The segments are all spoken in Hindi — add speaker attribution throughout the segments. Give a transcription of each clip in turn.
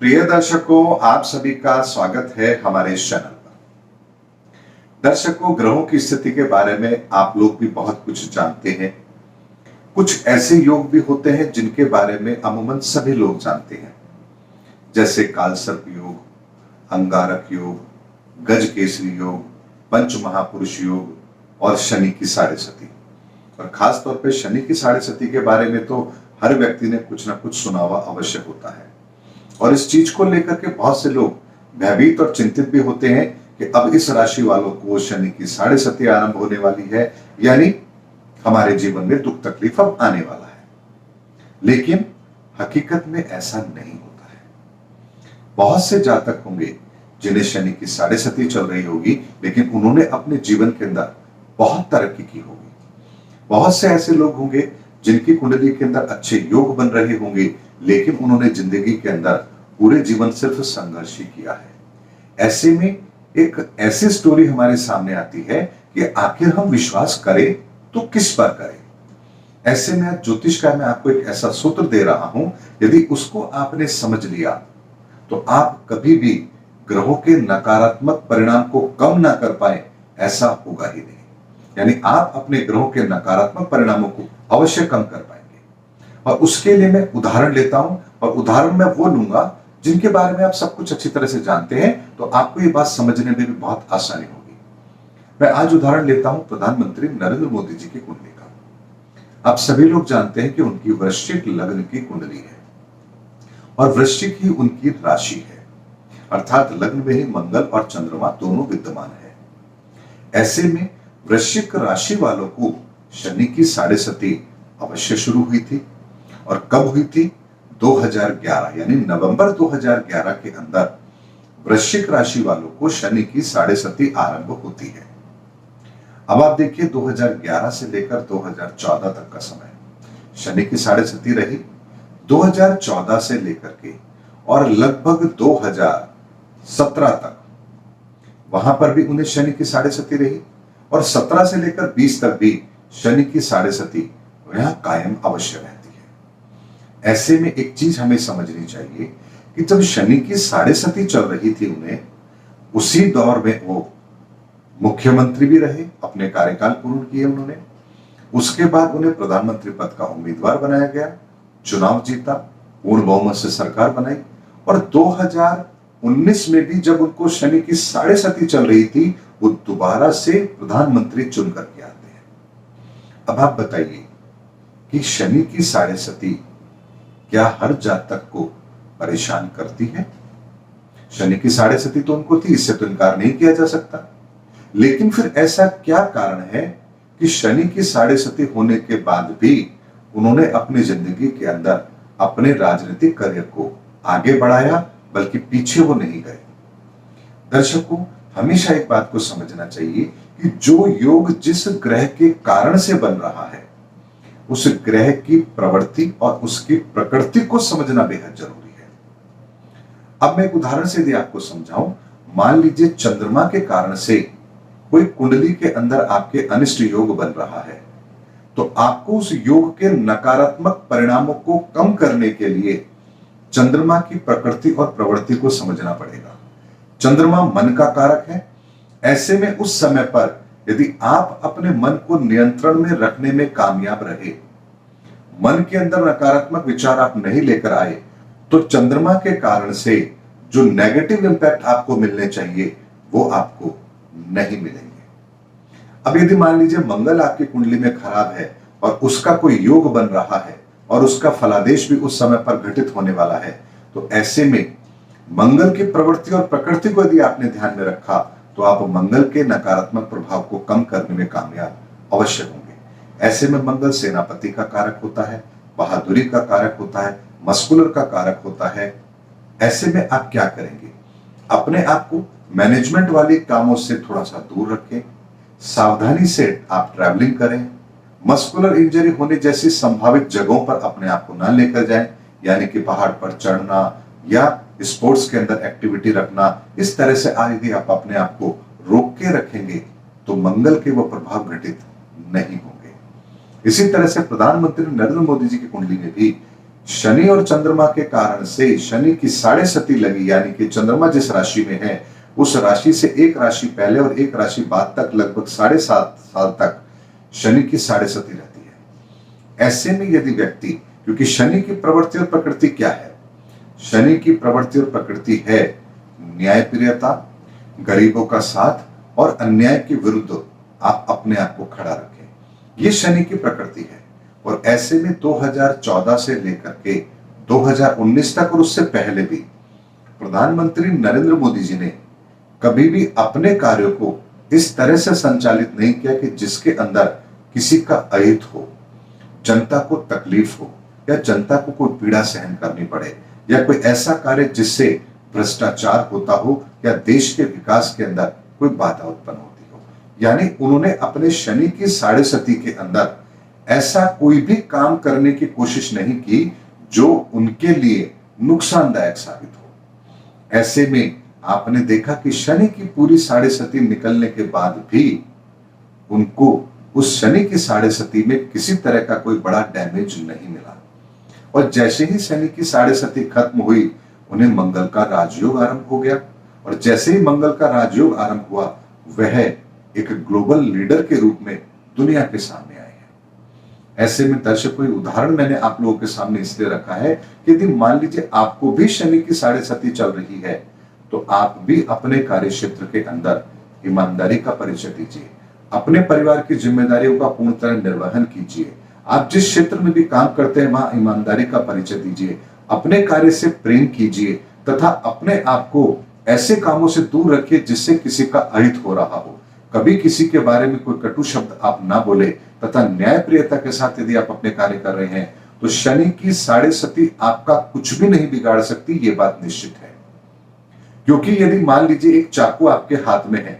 Speaker 1: प्रिय दर्शकों, आप सभी का स्वागत है हमारे इस चैनल पर। दर्शकों, ग्रहों की स्थिति के बारे में आप लोग भी बहुत कुछ जानते हैं। कुछ ऐसे योग भी होते हैं जिनके बारे में अमूमन सभी लोग जानते हैं, जैसे कालसर्प योग, अंगारक योग, गजकेसरी योग, पंच महापुरुष योग और शनि की साढ़े सती। और खास तौर पे शनि की साढ़े सती के बारे में तो हर व्यक्ति ने कुछ ना कुछ सुना हुआ अवश्य होता है। और इस चीज को लेकर के बहुत से लोग भयभीत और चिंतित भी होते हैं कि अब इस राशि वालों को शनि की साढ़े सती आरंभ होने वाली है, यानी हमारे जीवन में दुख तकलीफ अब आने वाला है। लेकिन हकीकत में ऐसा नहीं होता है। बहुत से जातक होंगे जिन्हें शनि की साढ़े सती चल रही होगी, लेकिन उन्होंने अपने जीवन के अंदर बहुत तरक्की की होगी। बहुत से ऐसे लोग होंगे जिनकी कुंडली के अंदर अच्छे योग बन रहे होंगे, लेकिन उन्होंने जिंदगी के अंदर पूरे जीवन सिर्फ संघर्ष ही किया है। ऐसे में एक ऐसी स्टोरी हमारे सामने आती है कि आखिर हम विश्वास करें तो किस पर करें। ऐसे में आज ज्योतिष का मैं आपको एक ऐसा सूत्र दे रहा हूं, यदि उसको आपने समझ लिया तो आप कभी भी ग्रहों के नकारात्मक परिणाम को कम ना कर पाए, ऐसा होगा ही नहीं। यानी आप अपने ग्रहों के नकारात्मक परिणामों को अवश्य कम कर पाएंगे। और उसके लिए मैं उदाहरण लेता हूं, और उदाहरण मैं वो लूंगा जिनके बारे में आप सब कुछ अच्छी तरह से जानते हैं, तो आपको ये बात समझने में भी बहुत आसानी होगी। मैं आज उदाहरण लेता हूं प्रधानमंत्री नरेंद्र मोदी जी की कुंडली का। आप सभी लोग जानते हैं कि उनकी वृश्चिक लग्न की कुंडली है और वृश्चिक ही उनकी राशि है, अर्थात लग्न में ही मंगल और चंद्रमा दोनों विद्यमान है। ऐसे में वृश्चिक राशि वालों को शनि की साढ़े सती अवश्य शुरू हुई थी। और कब हुई थी? 2011 यानी नवंबर 2011 के अंदर वृश्चिक राशि वालों को शनि की साढ़े सती आरंभ होती है। अब आप देखिए, 2011 से लेकर 2014 तक का समय शनि की साढ़े सती रही। 2014 से लेकर के और लगभग 2017 तक वहां पर भी उन्हें शनि की साढ़े सती रही, और 17 से लेकर 20 तक भी शनि की साढ़े सती यहां कायम अवश्य रहती है। ऐसे में एक चीज हमें समझनी चाहिए कि जब शनि की साढ़े सती चल रही थी उन्हें, उसी दौर में वो मुख्यमंत्री भी रहे, अपने कार्यकाल पूर्ण किए उन्होंने। उसके बाद उन्हें प्रधानमंत्री पद का उम्मीदवार बनाया गया, चुनाव जीता, पूर्ण बहुमत से सरकार बनाई, और 2019 में भी जब उनको शनि की साढ़े सती चल रही थी, वो दोबारा से प्रधानमंत्री चुन करके आते हैं। अब आप बताइए कि शनि की साढ़े सती क्या हर जातक को परेशान करती है? शनि की साढ़े सती तो उनको थी, इससे तो इनकार नहीं किया जा सकता। लेकिन फिर ऐसा क्या कारण है कि शनि की साढ़े सती होने के बाद भी उन्होंने अपनी जिंदगी के अंदर अपने राजनीतिक करियर को आगे बढ़ाया, बल्कि पीछे वो नहीं गए? दर्शकों, हमेशा एक बात को समझना चाहिए कि जो योग जिस ग्रह के कारण से बन रहा है, उस ग्रह की प्रवृत्ति और उसकी प्रकृति को समझना बेहद जरूरी है। अब मैं एक उदाहरण से यदि आपको समझाऊं, मान लीजिए चंद्रमा के कारण से कोई कुंडली के अंदर आपके अनिष्ट योग बन रहा है, तो आपको उस योग के नकारात्मक परिणामों को कम करने के लिए चंद्रमा की प्रकृति और प्रवृत्ति को समझना पड़ेगा। चंद्रमा मन का कारक है। ऐसे में उस समय पर यदि आप अपने मन को नियंत्रण में रखने में कामयाब रहे, मन के अंदर नकारात्मक विचार आप नहीं लेकर आए, तो चंद्रमा के कारण से जो नेगेटिव इंपैक्ट आपको मिलने चाहिए वो आपको नहीं मिलेंगे। अब यदि मान लीजिए मंगल आपकी कुंडली में खराब है और उसका कोई योग बन रहा है और उसका फलादेश भी उस समय पर घटित होने वाला है, तो ऐसे में मंगल की प्रवृत्ति और प्रकृति को यदि आपने ध्यान में रखा, तो आप मंगल के नकारात्मक प्रभाव को कम करने में कामयाब अवश्य होंगे। ऐसे में मंगल सेनापति का कारक होता है, बहादुरी का कारक होता है, मस्कुलर का कारक होता है। ऐसे में आप क्या करेंगे? अपने आप को मैनेजमेंट वाले कामों से थोड़ा सा दूर रखें, सावधानी से आप ट्रैवलिंग करें, मस्कुलर इंजरी होने जैसी संभावित जगहों पर अपने आप को ना लेकर जाएं, यानी कि पहाड़ पर चढ़ना या स्पोर्ट्स के अंदर एक्टिविटी रखना। इस तरह से यदि आप अपने आप को रोक के रखेंगे तो मंगल के वो प्रभाव घटित नहीं होंगे। इसी तरह से प्रधानमंत्री नरेंद्र मोदी जी की कुंडली में भी शनि और चंद्रमा के कारण से शनि की साढ़े सती लगी, यानी कि चंद्रमा जिस राशि में है उस राशि से एक राशि पहले और एक राशि बाद तक लगभग 7.5 साल तक शनि की साढ़े सती रहती है। ऐसे में यदि व्यक्ति, क्योंकि शनि की प्रवृत्ति और प्रकृति क्या है, शनि की प्रवृत्ति और प्रकृति है न्यायप्रियता, गरीबों का साथ और अन्याय के विरुद्ध आप अपने आप को खड़ा रखें, ये शनि की प्रकृति है। और ऐसे में 2014 से लेकर के 2019 तक और उससे पहले भी प्रधानमंत्री नरेंद्र मोदी जी ने कभी भी अपने कार्यों को इस तरह से संचालित नहीं किया कि जिसके अंदर किसी का अहित हो, जनता को तकलीफ हो या जनता को कोई पीड़ा सहन करनी पड़े या कोई ऐसा कार्य जिससे भ्रष्टाचार होता हो या देश के विकास के अंदर कोई बाधा उत्पन्न होती हो। यानी उन्होंने अपने शनि की साढ़े सती के अंदर ऐसा कोई भी काम करने की कोशिश नहीं की जो उनके लिए नुकसानदायक साबित हो। ऐसे में आपने देखा कि शनि की पूरी साढ़े सती निकलने के बाद भी उनको उस शनि की साढ़े सती में किसी तरह का कोई बड़ा डैमेज नहीं मिला। और जैसे ही शनि की साढ़े सती खत्म हुई उन्हें मंगल का राजयोग आरंभ हो गया, और जैसे ही मंगल का राजयोग आरंभ हुआ वह एक ग्लोबल लीडर के रूप में दुनिया के सामने आए हैं। ऐसे में दर्शकों, उदाहरण मैंने आप लोगों के सामने इसलिए रखा है कि यदि मान लीजिए आपको भी शनि की साढ़े सती चल रही है तो आप भी अपने कार्य क्षेत्र के अंदर ईमानदारी का परिचय दीजिए, अपने परिवार की जिम्मेदारियों का पूर्ण तरह निर्वहन कीजिए। आप जिस क्षेत्र में भी काम करते हैं वहां ईमानदारी का परिचय दीजिए, अपने कार्य से प्रेम कीजिए तथा अपने आप को ऐसे कामों से दूर रखिए जिससे किसी का अहित हो रहा हो। कभी किसी के बारे में कोई कटु शब्द आप ना बोले तथा न्यायप्रियता के साथ यदि आप अपने कार्य कर रहे हैं तो शनि की साढ़े सती आपका कुछ भी नहीं बिगाड़ सकती, ये बात निश्चित है। क्योंकि यदि मान लीजिए एक चाकू आपके हाथ में है,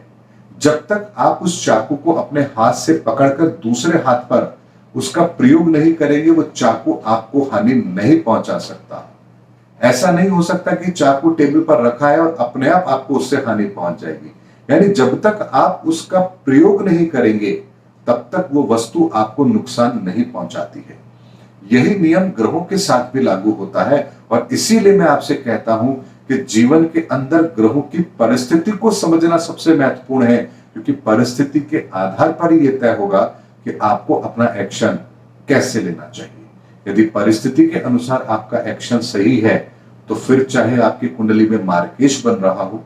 Speaker 1: जब तक आप उस चाकू को अपने हाथ से पकड़कर दूसरे हाथ पर उसका प्रयोग नहीं करेंगे वो चाकू आपको हानि नहीं पहुंचा सकता। ऐसा नहीं हो सकता कि चाकू टेबल पर रखा है और अपने आप आपको उससे हानि पहुंच जाएगी। यानी जब तक आप उसका प्रयोग नहीं करेंगे तब तक वो वस्तु आपको नुकसान नहीं पहुंचाती है। यही नियम ग्रहों के साथ भी लागू होता है और इसीलिए मैं आपसे कहता हूं कि जीवन के अंदर ग्रहों की परिस्थिति को समझना सबसे महत्वपूर्ण है, क्योंकि परिस्थिति के आधार पर ही यह तय होगा कि आपको अपना एक्शन कैसे लेना चाहिए। यदि परिस्थिति के अनुसार आपका एक्शन सही है तो फिर चाहे आपकी कुंडली में मार्गेश बन रहा हो,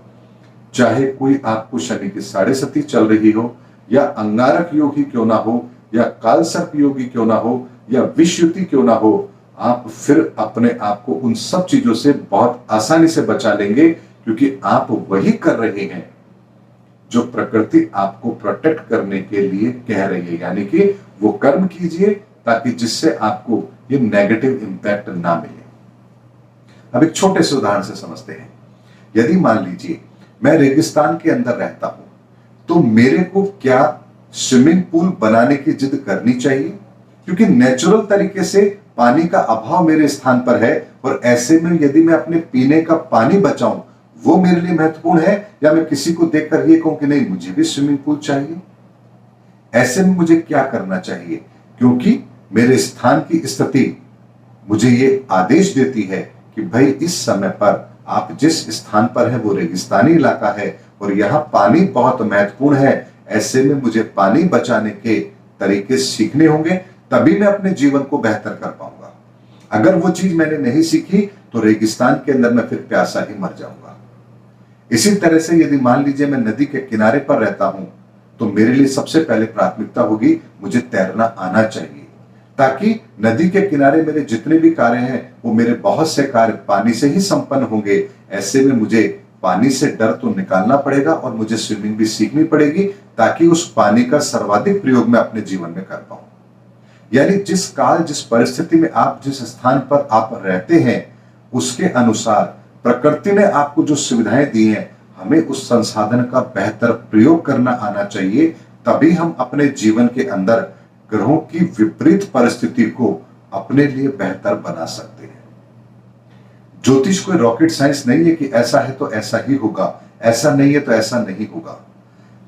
Speaker 1: चाहे कोई आपको शनि की साढ़े सती चल रही हो या अंगारक योग ही क्यों ना हो या कालसर्प योग ही क्यों ना हो या विषयुति क्यों ना हो, आप फिर अपने आप को उन सब चीजों से बहुत आसानी से बचा लेंगे, क्योंकि आप वही कर रहे हैं जो प्रकृति आपको प्रोटेक्ट करने के लिए कह रही है। यानी कि वो कर्म कीजिए ताकि जिससे आपको ये नेगेटिव इंपैक्ट ना मिले। अब एक छोटे से उदाहरण से समझते हैं। यदि मान लीजिए मैं रेगिस्तान के अंदर रहता हूं तो मेरे को क्या स्विमिंग पूल बनाने की जिद करनी चाहिए? क्योंकि नेचुरल तरीके से पानी का अभाव मेरे स्थान पर है, और ऐसे में यदि मैं अपने पीने का पानी बचाऊं वो मेरे लिए महत्वपूर्ण है, या मैं किसी को देखकर ये कहूं कि नहीं मुझे भी स्विमिंग पूल चाहिए? ऐसे में मुझे क्या करना चाहिए? क्योंकि मेरे स्थान की स्थिति मुझे ये आदेश देती है कि भाई इस समय पर आप जिस स्थान पर है वो रेगिस्तानी इलाका है और यहाँ पानी बहुत महत्वपूर्ण है। ऐसे में मुझे पानी बचाने के तरीके सीखने होंगे, तभी मैं अपने जीवन को बेहतर कर पाऊंगा। अगर वो चीज मैंने नहीं सीखी तो रेगिस्तान के अंदर मैं फिर प्यासा ही मर जाऊंगा। इसी तरह से यदि मान लीजिए मैं नदी के किनारे पर रहता हूं तो मेरे लिए सबसे पहले प्राथमिकता होगी मुझे तैरना आना चाहिए, ताकि नदी के किनारे मेरे जितने भी कार्य हैं वो मेरे बहुत से कार्य पानी से ही संपन्न होंगे। ऐसे में मुझे पानी से डर तो निकालना पड़ेगा और मुझे स्विमिंग भी सीखनी पड़ेगी, ताकि उस पानी का सर्वाधिक प्रयोग मैं अपने जीवन में कर पाऊं। यानी जिस काल जिस परिस्थिति में आप जिस स्थान पर आप रहते हैं उसके अनुसार प्रकृति ने आपको जो सुविधाएं दी हैं हमें उस संसाधन का बेहतर प्रयोग करना आना चाहिए, तभी हम अपने जीवन के अंदर ग्रहों की विपरीत परिस्थिति को अपने लिए बेहतर बना सकते हैं। ज्योतिष कोई रॉकेट साइंस नहीं है कि ऐसा है तो ऐसा ही होगा, ऐसा नहीं है तो ऐसा नहीं होगा।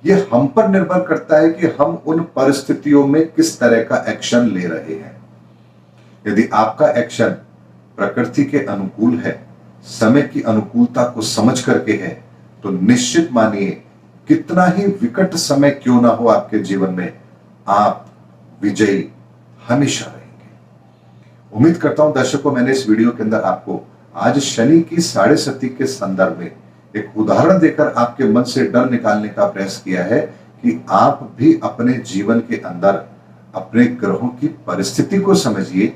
Speaker 1: यह हम पर निर्भर करता है कि हम उन परिस्थितियों में किस तरह का एक्शन ले रहे हैं। यदि आपका एक्शन प्रकृति के अनुकूल है, समय की अनुकूलता को समझ करके है, तो निश्चित मानिए कितना ही विकट समय क्यों ना हो आपके जीवन में, आप विजयी हमेशा रहेंगे। उम्मीद करता हूं दर्शकों, मैंने इस वीडियो के अंदर आपको आज शनि की साढ़े सती के संदर्भ में एक उदाहरण देकर आपके मन से डर निकालने का प्रयास किया है कि आप भी अपने जीवन के अंदर अपने ग्रहों की परिस्थिति को समझिए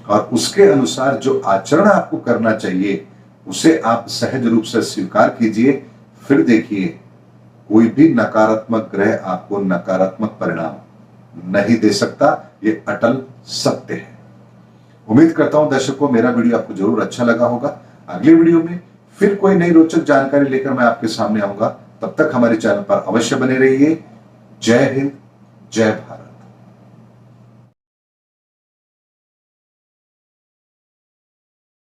Speaker 1: और उसके अनुसार जो आचरण आपको करना चाहिए उसे आप सहज रूप से स्वीकार कीजिए। फिर देखिए कोई भी नकारात्मक ग्रह आपको नकारात्मक परिणाम नहीं दे सकता, ये अटल सत्य है। उम्मीद करता हूं दर्शकों मेरा वीडियो आपको जरूर अच्छा लगा होगा। अगले वीडियो में फिर कोई नई रोचक जानकारी लेकर मैं आपके सामने आऊंगा। तब तक हमारे चैनल पर अवश्य बने रहिए। जय हिंद, जय भारत।